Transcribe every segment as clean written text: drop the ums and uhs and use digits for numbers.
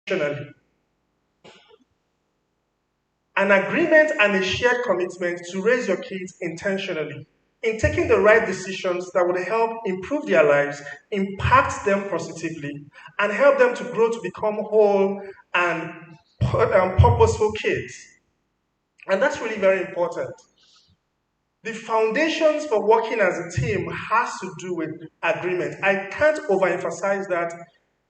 intentionally. An agreement and a shared commitment to raise your kids intentionally in taking the right decisions that would help improve their lives, impact them positively, and help them to grow to become whole and purposeful kids. And that's really very important. The foundations for working as a team has to do with agreement. I can't overemphasize that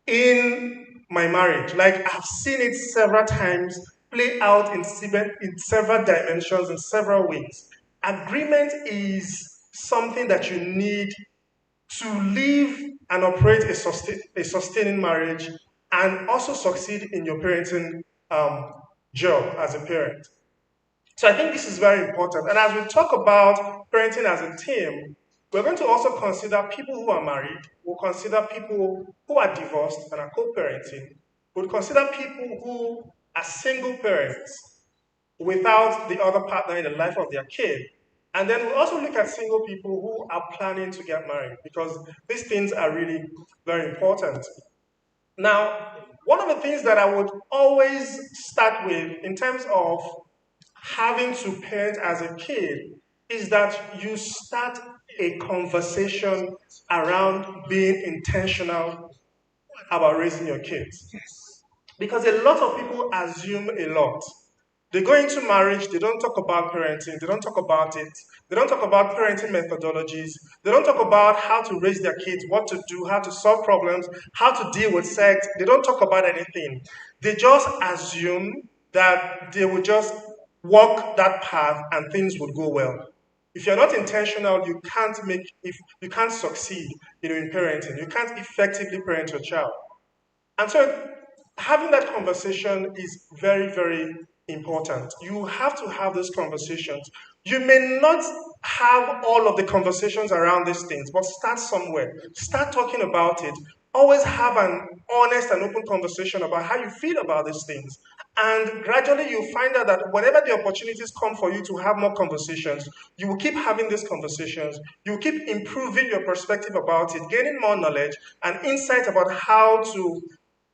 in my marriage. Like I've seen it several times play out in several dimensions, in several ways. Agreement is something that you need to live and operate a sustaining marriage and also succeed in your parenting job as a parent. So I think this is very important. And as we talk about parenting as a team, we're going to also consider people who are married. We'll consider people who are divorced and are co-parenting. We'll consider people who are single parents without the other partner in the life of their kid. And then we'll also look at single people who are planning to get married because these things are really very important. Now, one of the things that I would always start with in terms of having to parent as a kid is that you start a conversation around being intentional about raising your kids. Because a lot of people assume a lot. They go into marriage, they don't talk about parenting, they don't talk about it, they don't talk about parenting methodologies, they don't talk about how to raise their kids, what to do, how to solve problems, how to deal with sex, they don't talk about anything. They just assume that they will just walk that path and things would go well. If you're not intentional, you can't succeed in parenting. You can't effectively parent your child. And so having that conversation is very, very important. You have to have those conversations. You may not have all of the conversations around these things, but start somewhere. Start talking about it. Always have an honest and open conversation about how you feel about these things. And gradually you'll find out that whenever the opportunities come for you to have more conversations, you will keep having these conversations. You will keep improving your perspective about it, gaining more knowledge and insight about how to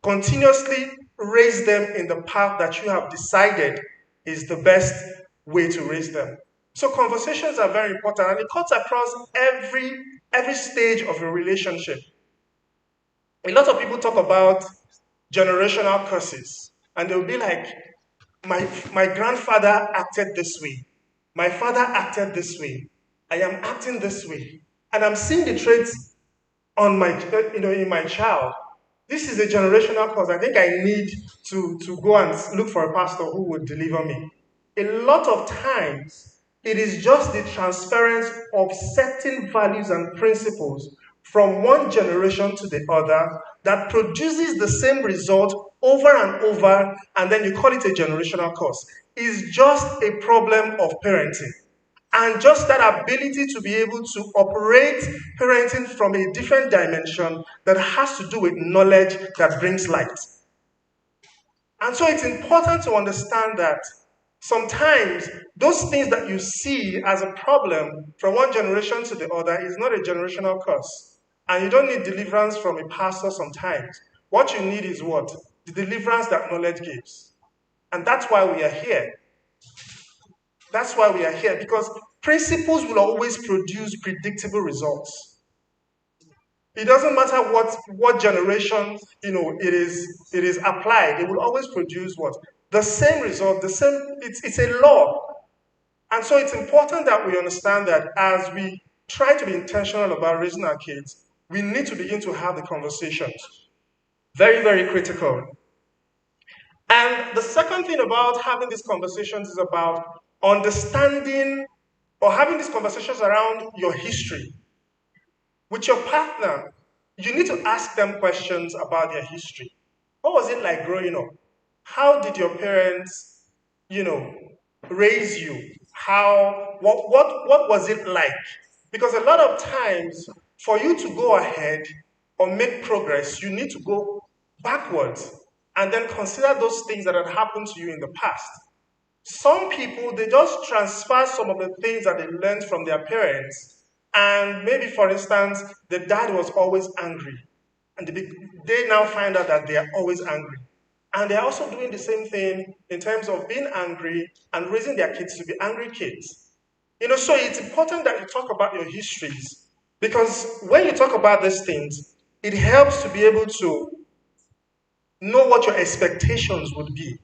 continuously raise them in the path that you have decided is the best way to raise them. So conversations are very important and it cuts across every stage of a relationship. A lot of people talk about generational curses and they'll be like, my grandfather acted this way. My father acted this way. I am acting this way. And I'm seeing the traits on my, in my child. This is a generational cause. I think I need to go and look for a pastor who would deliver me. A lot of times, it is just the transference of certain values and principles from one generation to the other that produces the same result over and over, and then you call it a generational cause. It's just a problem of parenting. And just that ability to be able to operate parenting from a different dimension that has to do with knowledge that brings light. And so it's important to understand that sometimes those things that you see as a problem from one generation to the other is not a generational curse. And you don't need deliverance from a pastor sometimes. What you need is what? The deliverance that knowledge gives. And that's why we are here. That's why we are here, because principles will always produce predictable results. It doesn't matter what generation it is applied, it will always produce what? The same result, it's a law. And so it's important that we understand that as we try to be intentional about raising our kids, we need to begin to have the conversations. Very, very critical. And the second thing about having these conversations is about understanding or having these conversations around your history. With your partner, you need to ask them questions about their history. What was it like growing up? How did your parents, raise you? What was it like? Because a lot of times, for you to go ahead or make progress, you need to go backwards and then consider those things that had happened to you in the past. Some people, they just transfer some of the things that they learned from their parents. And maybe, for instance, the dad was always angry. And they now find out that they are always angry. And they're also doing the same thing in terms of being angry and raising their kids to be angry kids. So it's important that you talk about your histories, because when you talk about these things, it helps to be able to know what your expectations would be.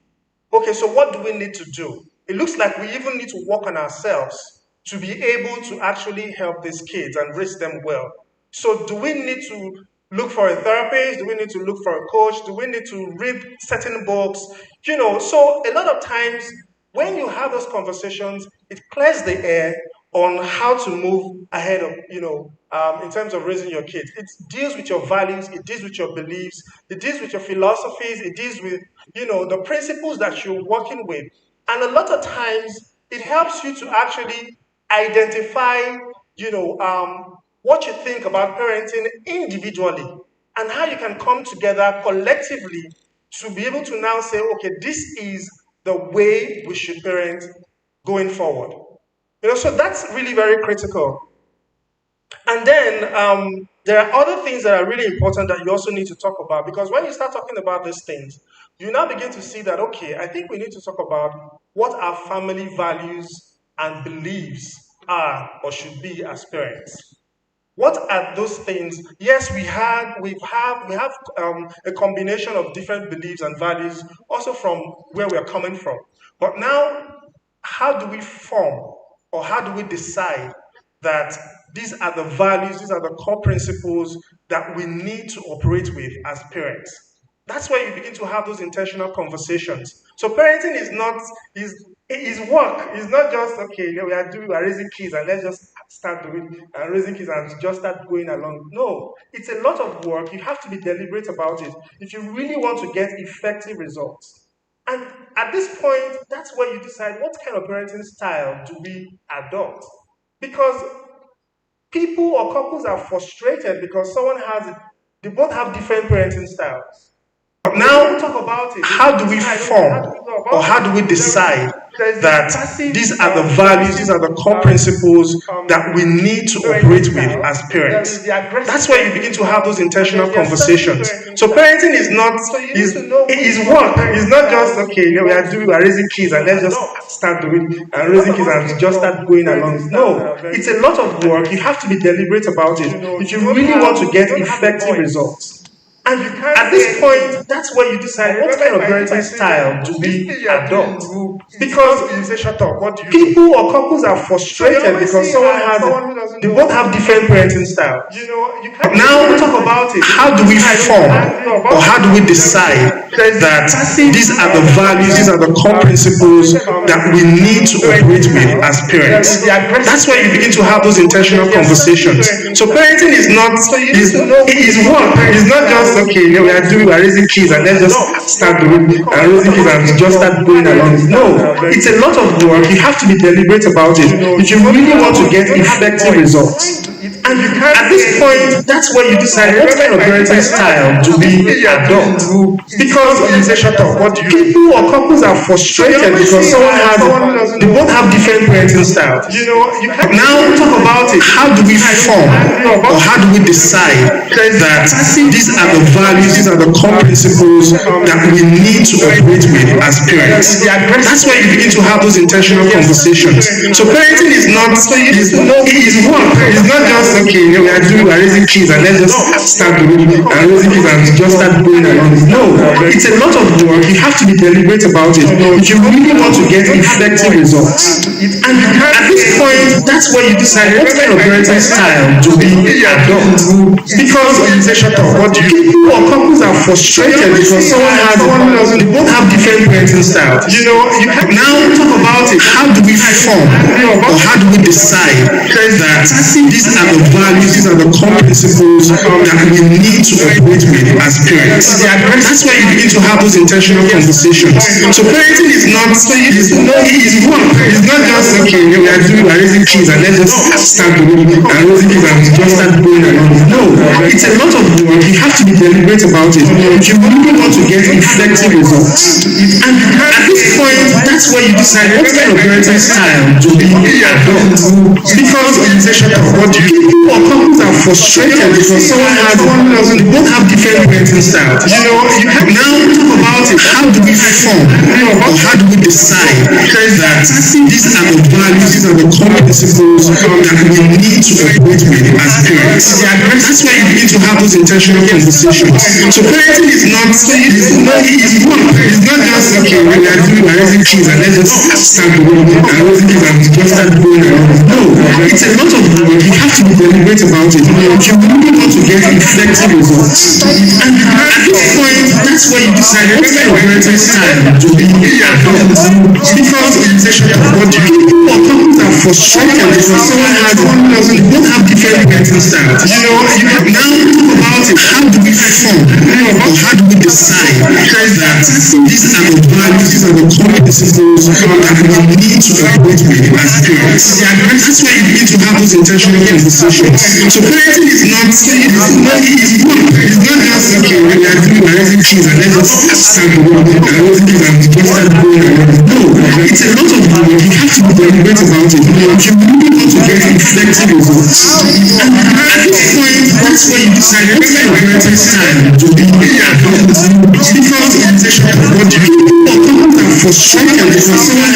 Okay, so what do we need to do? It looks like we even need to work on ourselves to be able to actually help these kids and raise them well. So do we need to look for a therapist? Do we need to look for a coach? Do we need to read certain books? So a lot of times when you have those conversations, it clears the air on how to move ahead of, in terms of raising your kids. It deals with your values, it deals with your beliefs, it deals with your philosophies, it deals with, the principles that you're working with. And a lot of times, it helps you to actually identify, what you think about parenting individually and how you can come together collectively to be able to now say, okay, this is the way we should parent going forward. So that's really very critical. And then there are other things that are really important that you also need to talk about, because when you start talking about these things, you now begin to see that, okay, I think we need to talk about what our family values and beliefs are or should be as parents. What are those things? Yes, we have a combination of different beliefs and values, also from where we are coming from. But now, how do we form or how do we decide that these are the values, these are the core principles that we need to operate with as parents? That's where you begin to have those intentional conversations. So parenting is work. It's not just, okay, we are raising kids and let's just start doing raising kids and just start going along. No, it's a lot of work. You have to be deliberate about it if you really want to get effective results. And at this point, that's where you decide what kind of parenting style do we adopt. Because people or couples are frustrated because they both have different parenting styles. Now, talk about it. How do we form or how do we decide that these are the values, these are the core principles that we need to operate with as parents? That's where you begin to have those intentional conversations. So parenting is work. It's not just, okay, we are raising kids and let's just start doing raising kids and just start going along. No, it's a lot of work. You have to be deliberate about it if you really want to get effective results. And at this point, that's where you decide what kind of parenting style do we adopt. Because people or couples are frustrated because they both have different parenting styles. Now, talk about it. How do we form or how do we decide that these are the values, these are the core principles that we need to operate with as parents? That's where you begin to have those intentional conversations. So parenting is work. It's not just, okay, we are raising kids and let's just start doing raising kids and just start going along. No, it's a lot of work. You have to be deliberate about it if you really want to get effective results. And at this point, that's where you decide what kind of parenting style do we adopt. Because people or couples are frustrated because they both have different parenting styles. Now, talk about it. How do we form or how do we decide that these are the values, these are the core principles that we need to operate with as parents? That's where you begin to have those intentional conversations. So parenting is work. It's not just, okay, we are raising kids and let's just start doing raising kids and just start going along. No, it's a lot of work. You have to be deliberate about it if you really want to get effective results. And at this point, that's where you decide what kind of parenting style do we adopt. Because people or couples are frustrated because they both have different parenting styles. Now, talk about it. How do we form or how do we decide that these are the values, these are the core principles that we need to operate with as parents? That's where you begin to have those intentional conversations. So parenting is work. It's not just, okay, we are raising kids and let's just start doing raising kids and just start going along. No, it's a lot of work. You have to be deliberate about it if you really want to get effective results. And at this point, that's where you decide what kind of parenting style to be adopted. Because organization of what you do, or couples are frustrated because someone doesn't, both have different parenting styles. You have now talk about it. How do we form, or how do we decide that these are the values, these are the common principles that we need to operate with as parents? That's why you need to have those intentional conversations. So parenting is not just okay, we are raising kids and let's just start growing up and raising kids and just start growing around. No, it's a lot of work. You have to be deliberate about it. You really want to get effective results. And at this point, that's where you decide what kind of parenting style to be adopted. Because organization of what you do, or couples are frustrated because someone doesn't, both have different parenting styles. You have now talk about it. How do we form, or how do we decide that these are the values, these are the common principles that we need to operate with as parents? That's why you need to have those intentional conversations. So parenting is not easy. It's not just okay, we are raising kids and let's just start growing up and raising kids and just start growing around. No, it's a lot of work. You have to be deliberate about it. You really want to get effective results. And at this point, that's where you decide what kind of parenting style to be adopted. Because organization of what you do, or couples are frustrated because someone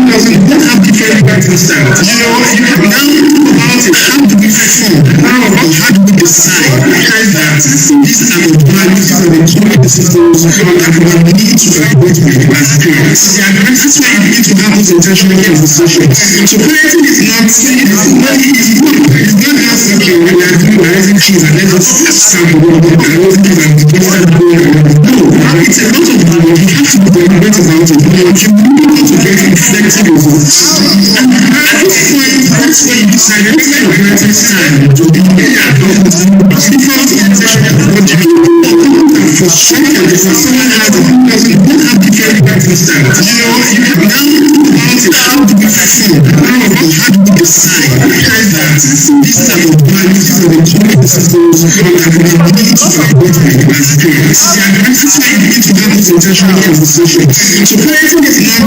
doesn't, both have different parenting styles. You have now talk about it. How do we form, or how do we decide that these are the values, these are the common principles that we need to operate with as parents? That's why you need to have those intentional conversations. So parenting is not easy. It's not just okay, we are raising kids and let's just start growing up and raising kids and just start growing around. No, it's a lot of work. You have to be deliberate about it. You really want to get effective results. And at this point, that's where you decide what kind of parenting style to be adopted. Because organization of what you do, or couples are frustrated because someone doesn't, both have different parenting styles. You have now talk about it. How do we form, or how do we decide that these are the values, these are the common principles that we need to operate with as parents? That's why you need to have those intentional conversations. So parenting is not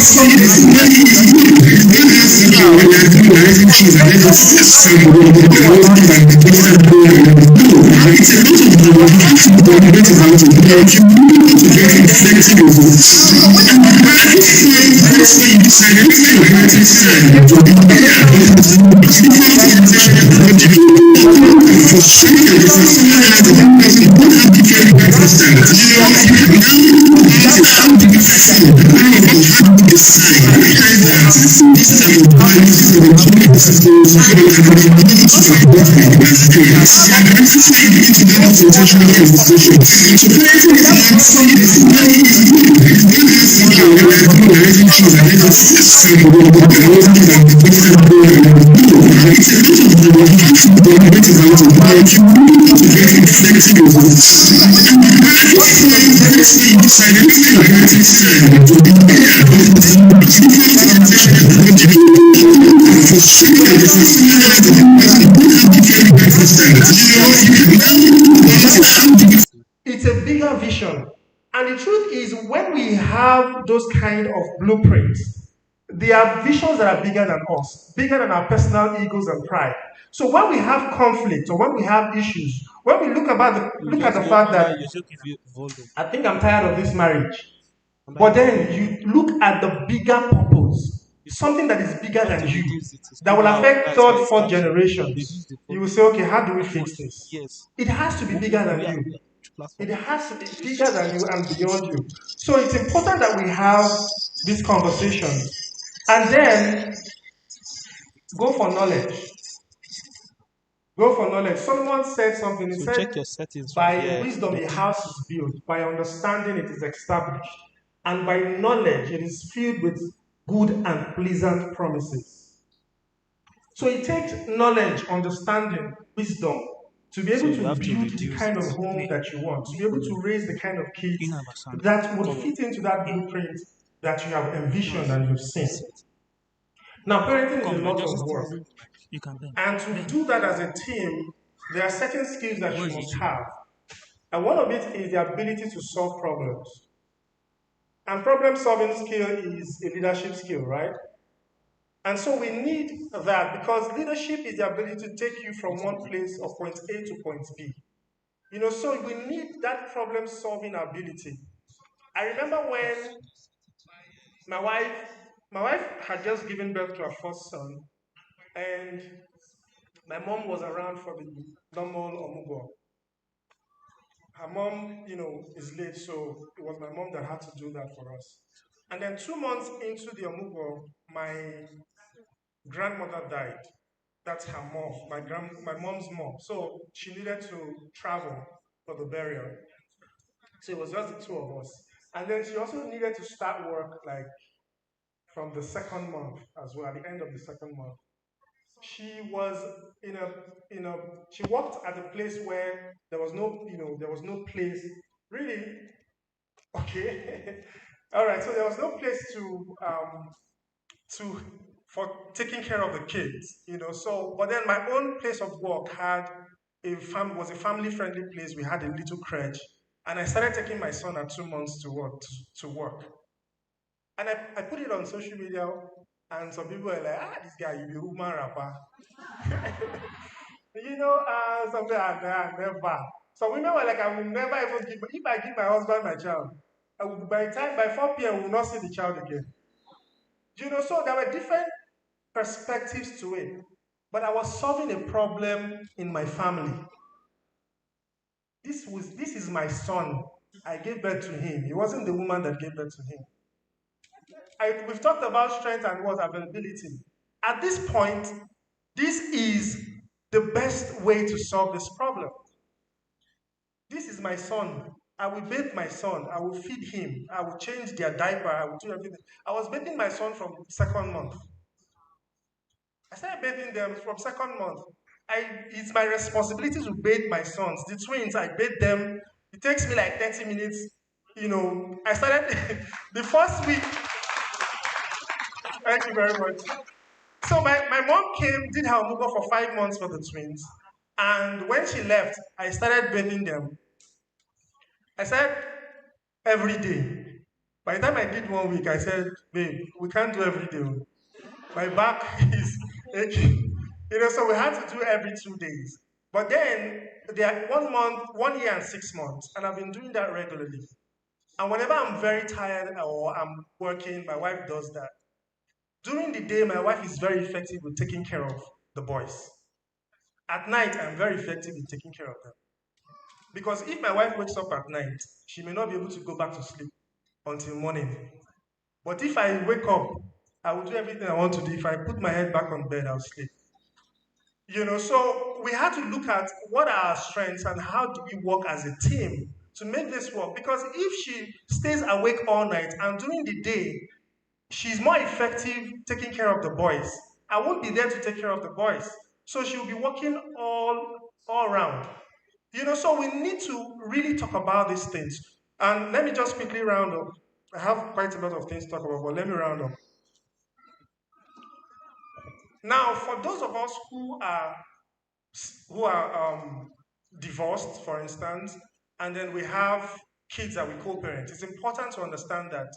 easy. It's not just okay, we are raising kids and let's just start growing up and raising kids and just start growing around. No, it's a lot of work. You have to be deliberate about it. You really want to get effective results. And at this point, that's where you decide what kind of parenting style to be adopted. Because organization of what you do, or couples are frustrated because someone doesn't, both have different parenting styles. You have now talk about it. How do we form, or how do we decide that these are the values, these are the common principles that we need to operate with as parents? That's why you need to have those intentional conversations. So parenting is not easy. It's not just okay, we are raising kids and let's just start growing up and raising kids and just start growing around. No, it's a lot of work. You have to be deliberate about it. You really want to get effective results. And at this point, that's where you decide what kind of parenting style to be adopted. Because organization of what you do, or couples are frustrated because someone doesn't, both have different parenting styles. You have now talk about it. How do we? It's a bigger vision. And the truth is, when we have those kind of blueprints, they are visions that are bigger than us, bigger than our personal egos and pride. So when we have conflict or when we have issues, when we look at the fact that I think I'm tired of this marriage, but then you look at the bigger purpose, something that is bigger than you, that will affect third, fourth generations. You will say, okay, how do we fix this? It has to be bigger than you. It has to be bigger than you and beyond you. So it's important that we have these conversations and then go for knowledge. Go for knowledge. Someone said something. He said, by wisdom a house is built, by understanding it is established, and by knowledge it is filled with good and pleasant promises. So it takes knowledge, understanding, wisdom to be able to build the kind of home that you want, to be able to raise the kind of kids that would fit into that blueprint that you have envisioned and you've seen. Now, parenting is a lot of work. And to do that as a team, there are certain skills that you must have. And one of it is the ability to solve problems. And problem solving skill is a leadership skill, right? And so we need that because leadership is the ability to take you from one place of point A to point B. So we need that problem solving ability. I remember when my wife my wife had just given birth to her first son, and my mom was around for the normal omugo. Her mom, is late, so it was my mom that had to do that for us. And then 2 months into the omugo, my grandmother died. That's her mom, my mom's mom. So she needed to travel for the burial. So it was just the two of us. And then she also needed to start work like from the second month as well, at the end of the second month. She was she worked at a place where there was no place really. Okay. All right, so there was no place to for taking care of the kids. So, but then my own place of work had was a family friendly place. We had a little crèche, and I started taking my son at 2 months to work. And I put it on social media, and some people were like, this guy, you be woman rapper. Something never. Some women were like, I will never even give, if I give my husband my child, by 4 p.m., we will not see the child again. So there were different perspectives to it. But I was solving a problem in my family. This is my son. I gave birth to him. It wasn't the woman that gave birth to him. We've talked about strength and what availability. At this point, this is the best way to solve this problem. This is my son. I will bathe my son. I will feed him. I will change their diaper. I will do everything. I was bathing my son from second month. I started bathing them from second month. It's my responsibility to bathe my sons. The twins, I bathe them. It takes me like 30 minutes. I started the first week. Thank you very much. So my mom came, did her mugo for 5 months for the twins. And when she left, I started bathing them. I said every day. By the time I did 1 week, I said, babe, we can't do every day. My back is aching. So we had to do every 2 days. But then they are 1 month, 1 year and 6 months, and I've been doing that regularly. And whenever I'm very tired or I'm working, my wife does that. During the day, my wife is very effective with taking care of the boys. At night, I'm very effective in taking care of them. Because if my wife wakes up at night, she may not be able to go back to sleep until morning. But if I wake up, I will do everything I want to do. If I put my head back on bed, I'll sleep. So we had to look at what are our strengths and how do we work as a team to make this work. Because if she stays awake all night and during the day, she's more effective taking care of the boys. I won't be there to take care of the boys. So she'll be working all around. So we need to really talk about these things. And let me just quickly round up. I have quite a lot of things to talk about, but let me round up. Now, for those of us who are divorced, for instance, and then we have kids that we co-parent, it's important to understand that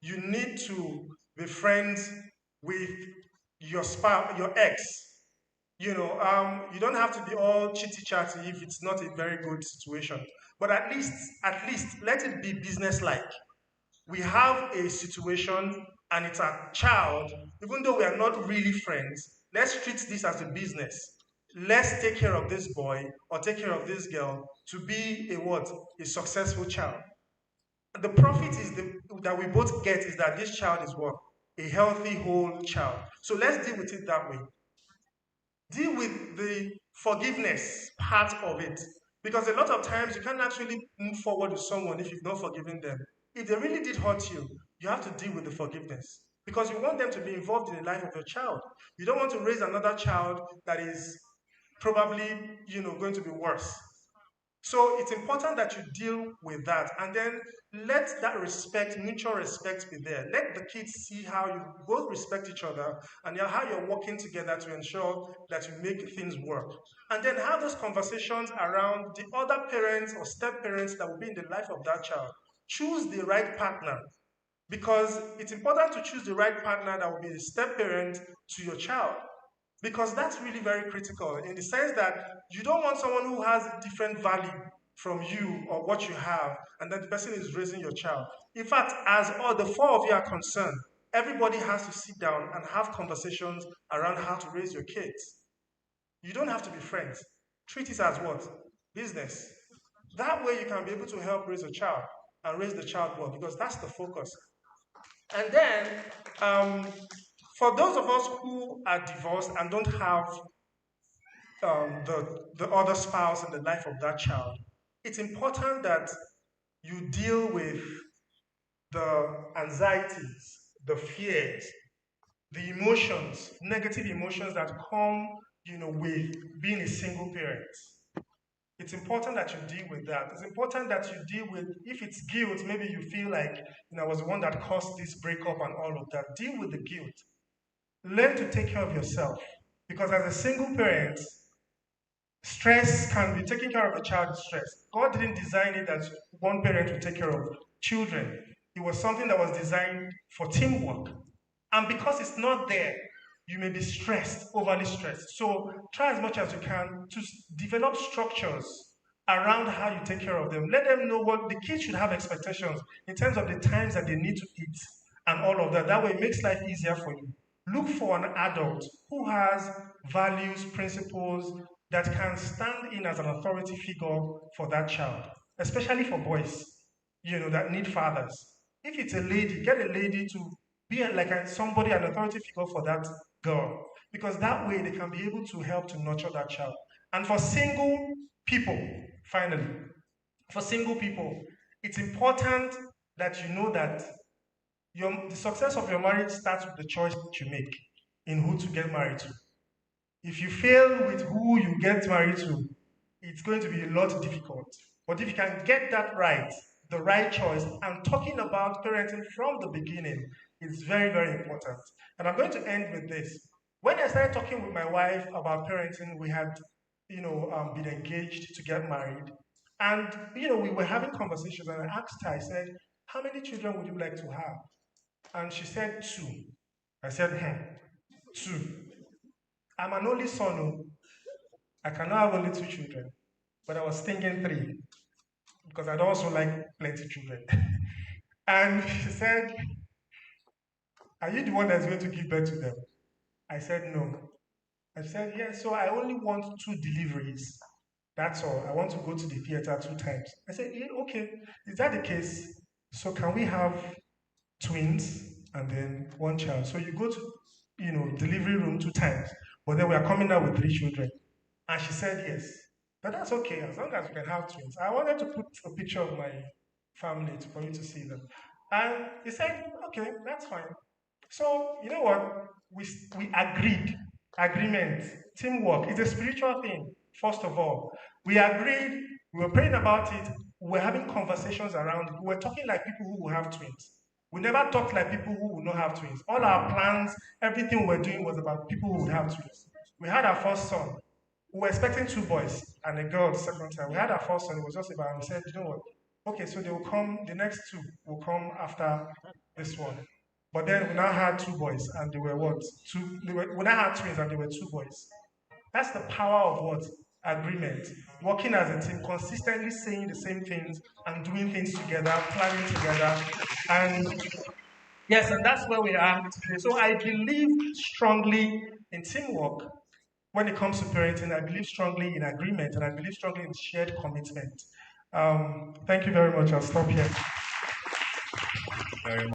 you need to be friends with your spouse, your ex. You don't have to be all chitty chatty if it's not a very good situation. But at least let it be business-like. We have a situation and it's a child, even though we are not really friends, let's treat this as a business. Let's take care of this boy or take care of this girl to be a what? A successful child. The profit that we both get is that this child is what? A healthy whole child. So let's deal with it that way. Deal with the forgiveness part of it. Because a lot of times you can't actually move forward with someone if you've not forgiven them. If they really did hurt you, you have to deal with the forgiveness. Because you want them to be involved in the life of your child. You don't want to raise another child that is probably, going to be worse. So it's important that you deal with that and then let that respect, mutual respect be there. Let the kids see how you both respect each other and how you're working together to ensure that you make things work. And then have those conversations around the other parents or step parents that will be in the life of that child. Choose the right partner. because it's important to choose the right partner that will be a step parent to your child. Because that's really very critical in the sense that you don't want someone who has a different value from you or what you have, and that the person is raising your child. In fact, as all the four of you are concerned, everybody has to sit down and have conversations around how to raise your kids. You don't have to be friends. Treat it as what? Business. That way you can be able to help raise a child and raise the child well, because that's the focus. And then, for those of us who are divorced and don't have the other spouse in the life of that child, it's important that you deal with the anxieties, the fears, the emotions, negative emotions that come, with being a single parent. It's important that you deal with that. It's important that you deal with, if it's guilt, maybe you feel like, I was the one that caused this breakup and all of that. Deal with the guilt. Learn to take care of yourself. Because as a single parent, stress can be taking care of a child is stress. God didn't design it that one parent will take care of children. It was something that was designed for teamwork. And because it's not there, you may be stressed, overly stressed. So try as much as you can to develop structures around how you take care of them. Let them know what the kids should have expectations in terms of the times that they need to eat and all of that. That way it makes life easier for you. Look for an adult who has values, principles that can stand in as an authority figure for that child, especially for boys, that need fathers. If it's a lady, get a lady to be somebody, an authority figure for that girl, because that way they can be able to help to nurture that child. And for single people, finally, for single people, it's important that you know that the success of your marriage starts with the choice that you make in who to get married to. If you fail with who you get married to, it's going to be a lot difficult. But if you can get that right, the right choice, and talking about parenting from the beginning is very, very important. And I'm going to end with this. When I started talking with my wife about parenting, we had, been engaged to get married. And, we were having conversations, and I asked her, I said, how many children would you like to have? And she said, two. I said, two. I'm an only son. Oh. I cannot have only two children. But I was thinking three because I'd also like plenty children. And she said, are you the one that's going to give birth to them? I said, no. I said, yes, so I only want two deliveries. That's all. I want to go to the theater 2 times. I said, yeah, okay. Is that the case? So can we have twins and then one child? So you go to, delivery room 2 times, but then we are coming out with 3 children. And she said yes. But that's okay, as long as we can have twins. I wanted to put a picture of my family for you to see them. And he said, okay, that's fine. So, you know what? We agreed. Agreement, teamwork. It's a spiritual thing, first of all. We agreed, we were praying about it, we were having conversations around it. We were talking like people who will have twins. We never talked like people who will not have twins. All our plans, everything we were doing was about people who would have twins. We had our first son. We were expecting 2 boys and a girl the second time. We had our first son, it was just about, we said, you know what? Okay, so they will come, the next 2 will come after this one. But then we now had 2 boys and they were what? We now had twins and they were 2 boys. That's the power of what? Agreement. Working as a team, consistently saying the same things and doing things together, planning together. And yes, and that's where we are today. So I believe strongly in teamwork when it comes to parenting. I believe strongly in agreement and I believe strongly in shared commitment. Thank you very much. I'll stop here. Very